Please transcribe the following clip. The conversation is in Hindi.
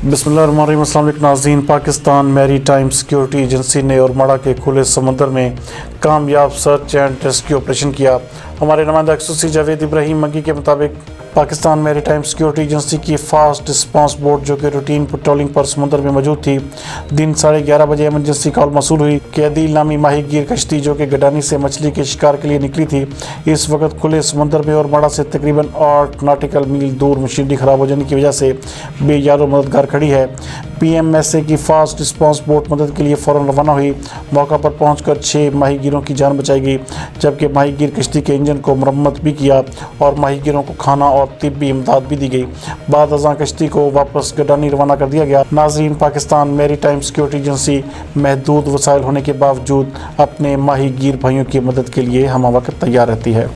बिस्मिल्लाहिर्रहमानिर्रहीम। अस्सलाम वालेकुम नाज़रीन। Pakistan maritime security agency ने ओरमाड़ा के खुले समंदर में कामयाब सर्च एंड रेस्क्यू ऑपरेशन किया। हमारे नुमाइंदा एक्सोसी जावेद इब्राहिम मगी के मुताबिक Pakistan maritime security agency की फास्ट रिस्पांस बोट जो कि रूटीन पेट्रोलिंग पर समुद्र में मौजूद थी, दिन 11:30 बजे एमरजेंसी कॉल मसूल हुई कि अदील नामी माहीगीर कश्ती जो कि गडानी से मछली के शिकार के लिए निकली थी, इस वक्त खुले समुद्र में ओरमाड़ा से तकरीबन 8 नॉटिकल मील दूर मशीनरी ख़राब हो जाने की वजह से बेयारो मददगार खड़ी है। PMSA की फास्ट रिस्पांस बोट मदद के लिए फ़ौरन रवाना हुई। मौका पर पहुंचकर 6 माहीगीरों की जान बचाई गई, जबकि माहीगीर कश्ती के इंजन को मरम्मत भी किया और माहीगीरों को खाना और तिब्बी इमदाद भी दी गई। बाद अज़ां कश्ती को वापस गडानी रवाना कर दिया गया। नाज़रीन, Pakistan maritime security agency महदूद वसाइल होने के बावजूद अपने माहीगीर भाइयों की मदद के लिए हम वक्त तैयार रहती है।